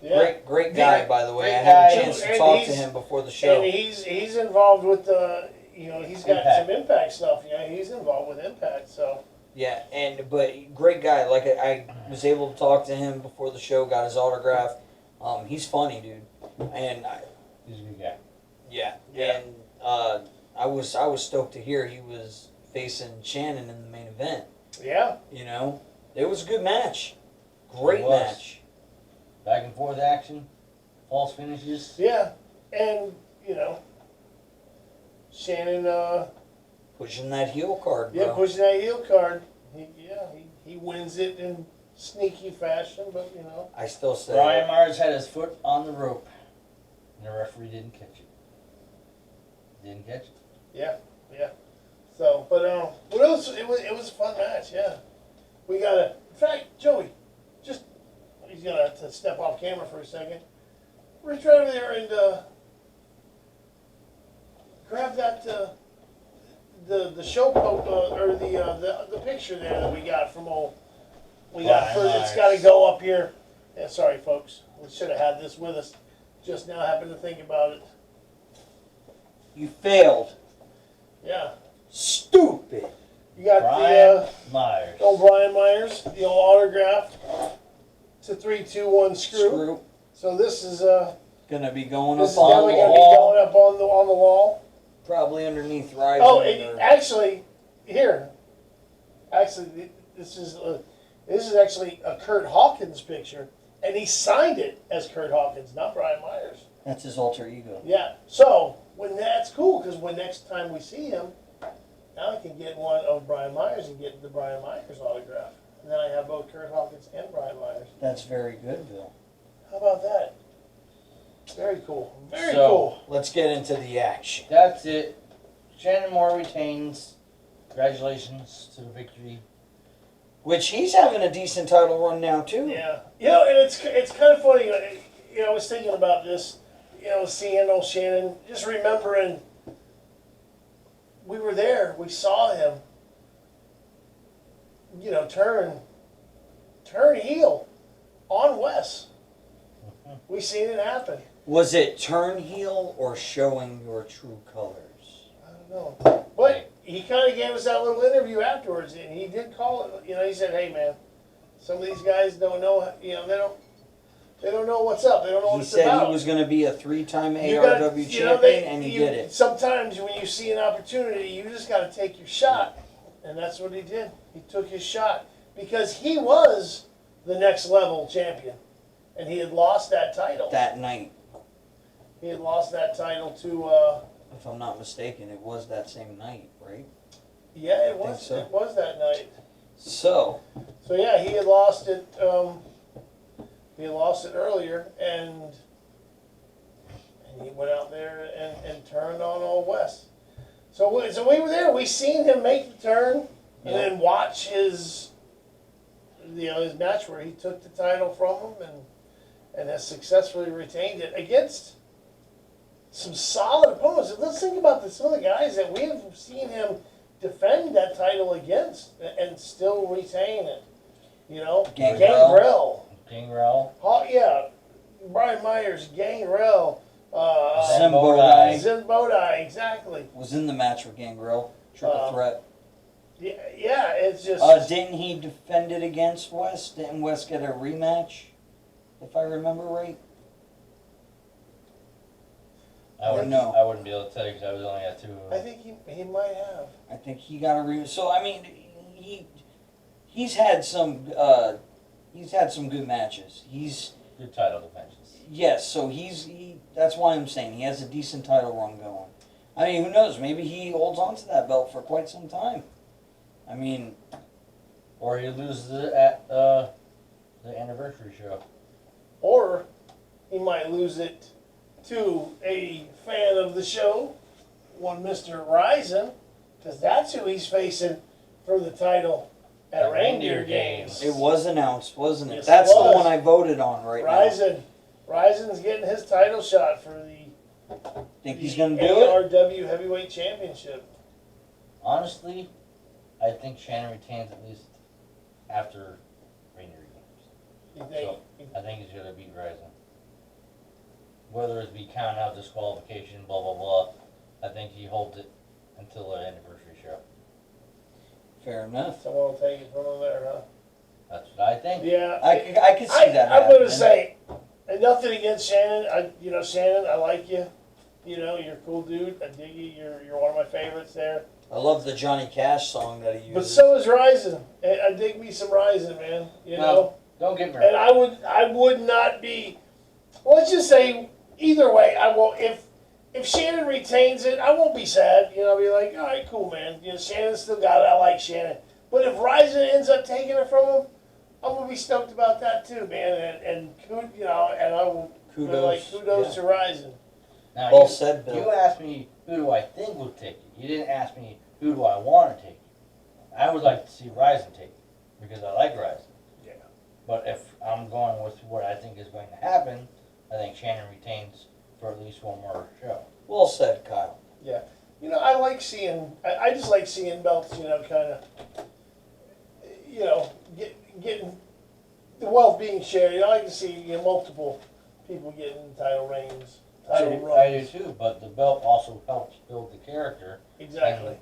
Yeah. Great guy, Yeah, by the way. great I had a guy. chance to And talk to he's- him before the show. And he's involved with the he's got Impact. some Impact stuff. Yeah, he's involved with Impact. So Yeah, but great guy. Like I was able to talk to him before the show, got his autograph. He's funny, dude, and He's a good guy. yeah, Yeah. and I was stoked to hear he was facing Shannon in the main event. yeah, You know, it was a good match, great It was. match. Back and forth action, false finishes. yeah, and Shannon Pushing that heel card, bro. pushing that heel card. He wins it in sneaky fashion, but I still say Brian Myers had his foot on the rope, and the referee didn't catch it. Didn't catch it. yeah. So, but what else? It was a fun match. Yeah, we gotta. In fact, Joey, just he's gonna have to step off camera for a second. Reach right over there and grab that the show or the picture there that we got from old. We got Brian first. It's Myers. got to go up here. Yeah, sorry, folks. We should have had this with us. Just now happened to think about it. you failed. Yeah, Stupid. you got Brian Myers. the old Brian Myers, the old autograph. It's a 3-2-1 screw. Screw. So this is Gonna be going this up is on definitely the going to be wall, going up on the wall. probably underneath Ryzen. Oh, or- actually, here. Actually, this is actually a Kurt Hawkins picture, and he signed it as Kurt Hawkins, not Brian Myers. That's his alter ego. Yeah. So that's cool because when next time we see him, now I can get one of Brian Myers and get the Brian Myers autograph, and then I have both Kurt Hawkins and Brian Myers. That's very good, Bill. How about that? Very cool. Very So- cool. Let's get into the action. That's it. Shannon Moore retains. Congratulations to the victory. Which he's having a decent title run now too. Yeah. And it's kind of funny. I was thinking about this. Seeing old Shannon, just remembering we were there. We saw him. Turn heel on Wes. We seen it happen. Was it turn heel or showing your true colors? I don't know. But he kind of gave us that little interview afterwards, and he did call it. You know, he said, "Hey, man, some of these guys don't know. You know, they don't know what's up. They don't know what He it's said about." he was going to be a 3-time You gotta- ARW you know, champion, and he you- did it. Sometimes when you see an opportunity, you just got to take your shot, and that's what he did. He took his shot because he was the next level champion, and he had lost that title. That night, He had lost that title to. if I'm not mistaken, it was that same night, right? Yeah, it think was. so. It was that night. So, So yeah, he had lost it. He had lost it earlier, and he went out there and turned on Old West. So we were there. We seen him make the turn, and Yeah. then watch his match where he took the title from him and has successfully retained it against some solid opponents. And let's think about some of the guys that we have seen him defend that title against and still retain it. You know, Gangrel. Gangrel. Oh, yeah, Brian Myers, Gangrel, Zimbodai Zimbodai, exactly. was in the match with Gangrel, triple threat. Yeah, it's just. Didn't he defend it against West? Didn't West get a rematch, if I remember right? I wouldn't No. I wouldn't be able to tell you because I was only at 2 of I them. think he might have. I think he got a rematch. So I mean, he's had some good matches. He's Good title defenses. yes, so that's why I'm saying he has a decent title run going. I mean, who knows? Maybe he holds on to that belt for quite some time. I mean, Or he loses it at the anniversary show. Or he might lose it to a fan of the show, one Mr. Ryzen, because that's who he's facing for the title at Reindeer Games. it was announced, wasn't it? Yes, it That's the was. one I voted on right now. Ryzen's getting his title shot for the Think he's gonna do it? ARW Heavyweight Championship. Honestly, I think Shannon retains at least after Reindeer Games. You think? So I think he's gonna beat Ryzen. Whether it be count out, disqualification, blah blah blah, I think he holds it until the anniversary show. Fair enough. Someone will take it from him there, huh? That's what I think. Yeah. I could see that. I'm going to happening. say, and nothing against Shannon. Shannon, I like you. You know, you're a cool dude. I dig you. You're one of my favorites there. I love the Johnny Cash song that he uses. But so is Ryzen. I dig me some Ryzen, man. You know. Don't get me And wrong. I would not be. Well, let's just say either way, I will. If Shannon retains it, I won't be sad. You know, I'll be like, all right, cool, man. You know, Shannon still got it. I like Shannon. But if Ryzen ends up taking it from him, I'm gonna be stoked about that too, man. And I will Kudos. kudos to Ryzen. Now, Well said, Bill. You asked me who do I think will take it. You didn't ask me who do I want to take it. I would like to see Ryzen take it because I like Ryzen. Yeah. But if I'm going with what I think is going to happen, I think Shannon retains for at least one more show. Well said, Kyle. You know, I like seeing. I just like seeing belts. You know, kind of. You know, getting the wealth being shared. You know, I like to see multiple people getting title reigns, title runs. I do too, but the belt also helps build the character. Exactly. And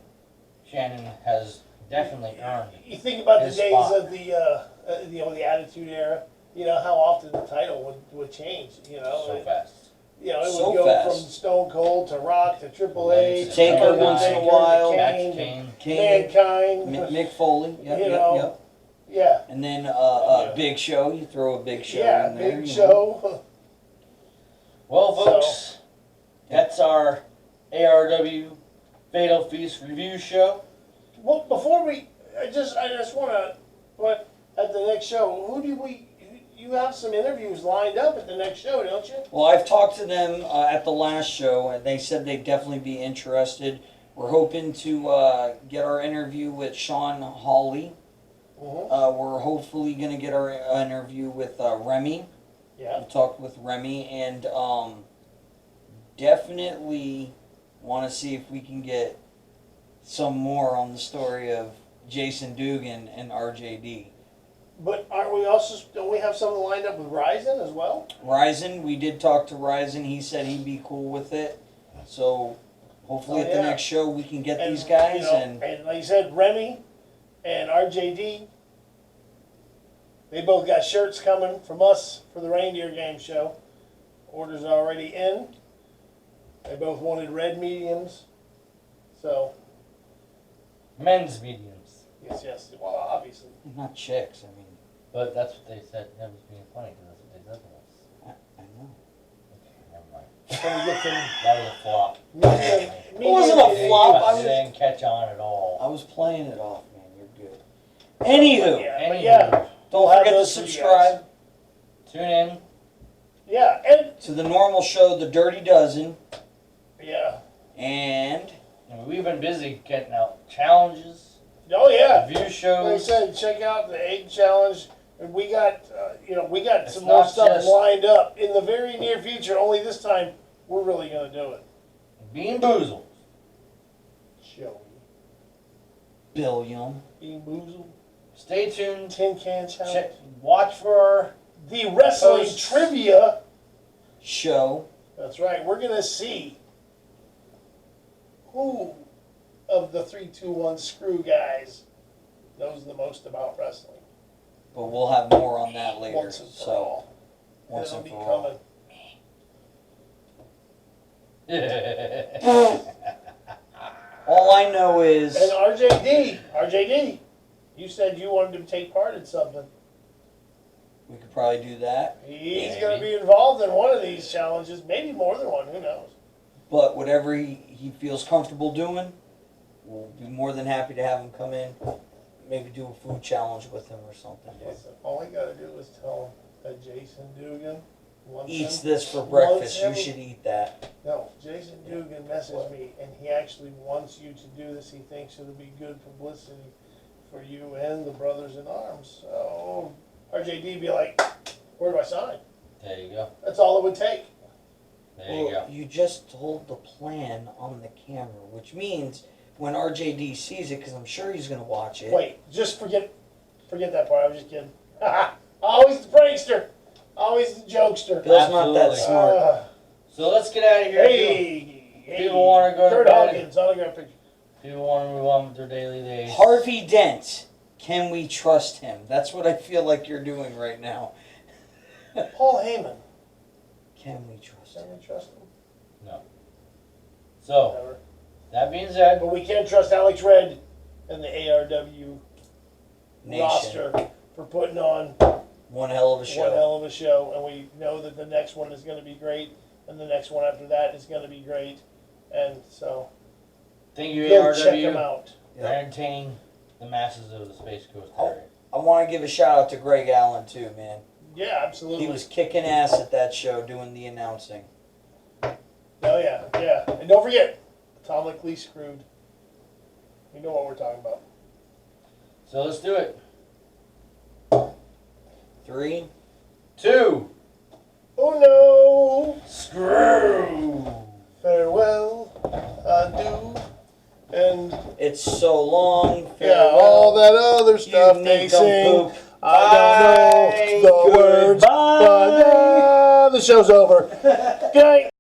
Shannon has definitely earned You think about the his days spot. of the Attitude Era. You know how often the title would change. You know, so fast. You know, it So would go fast. from Stone Cold to Rock to Triple H, Taker to once in a Undertaker, while. to Catch Kane, Kane. Mankind. Mick Foley. Yep, You yep, know, yep. Yeah, And then Big Show. You throw a Big Show yeah, in there. Big you know. Show. Well, So- folks, that's our ARW Fatal Feast review show. Well, before I just want to, but at the next show, you have some interviews lined up at the next show, don't you? Well, I've talked to them at the last show, and they said they'd definitely be interested. We're hoping to get our interview with Sean Hawley. Mm-hmm. We're hopefully going to get our interview with Remy. Yeah. We talked with Remy, and definitely want to see if we can get some more on the story of Jason Dugan and RJD. But aren't we also, don't we have something lined up with Ryzen as well? Ryzen, we did talk to Ryzen. He said he'd be cool with it. So hopefully Oh, at the yeah. next show we can get And, these guys. you know, And like you said, Remy and RJD, they both got shirts coming from us for the Reindeer Game Show. Orders are already in. They both wanted red mediums. So, Men's mediums. yes, well, obviously. not chicks. I mean, But that's what they said. That was being funny because that's what they said to us. I know. Okay, never mind. So we get some That was a flop. medium. It wasn't a They flop. didn't- I was- They didn't catch on at all. I was playing it off, man. You're good. Anywho, Yeah, but Anywho, yeah, don't we'll have forget to those for you guys. subscribe tune in. Yeah, and to the normal show, The Dirty Dozen. yeah. And I mean, we've been busy getting out challenges, Oh yeah. review Like I shows. said, check out the egg challenge. And we got, we got It's some more not stuff just- lined up in the very near future. Only this time, we're really gonna do it. Bean Boozled. Joey, Billiam. Bean Boozled, Stay tuned. Tin Can Challenge, Check, watch for our the wrestling Posts. trivia. Show. That's right. We're gonna see who of the 3-2-1 screw guys knows the most about wrestling. But we'll have more on that later. Once and for So all. once It'll and be for all. coming. All I know is And RJD, you said you wanted to take part in something. we could probably do that. He's going to be involved in one of these challenges, maybe more than one, who knows. But whatever he feels comfortable doing, we'll be more than happy to have him come in. Maybe do a food challenge with him or something. Listen, all I got to do is tell him that Jason Dugan wants Eats him. this for Once breakfast. You every- should eat that. No, Jason Dugan messaged me, and he actually wants you to do this. He thinks it'll be good publicity for you and the Brothers in Arms. So RJD be like, where do I sign? There you go. That's all it would take. There you go. You just told the plan on the camera, which means when RJD sees it, because I'm sure he's going to watch it. Wait, just forget that part. I was just kidding. Always the prankster. Always the jokester. Bill's not that Absolutely. smart. So let's get out of here. Hey, People wanna go to Kurt bed. Hawkins, autograph picture. People want to move on with their daily days. Harvey Dent. Can we trust him? That's what I feel like you're doing right now. Paul Heyman. Can we trust him? Can we trust him? So, Never. that being said, But we can't trust Alex Red and the ARW Nation. roster for putting on One hell of a one show. hell of a show, and we know that the next one is going to be great, and the next one after that is going to be great, and so thank you, go check them ARW, out. for entertaining the masses of the Space Coast area. I want to give a shout out to Greg Allen too, man. Yeah, absolutely. He was kicking ass at that show doing the announcing. Oh yeah, yeah, and don't forget, atomically screwed. You know what we're talking about. So let's do it. 3. 2. Oh no! Screw. Farewell, adieu, and It's so long. yeah, all that other You stuff they sing. nincompoop. I don't know the words, Goodbye. but the show's over. Good night.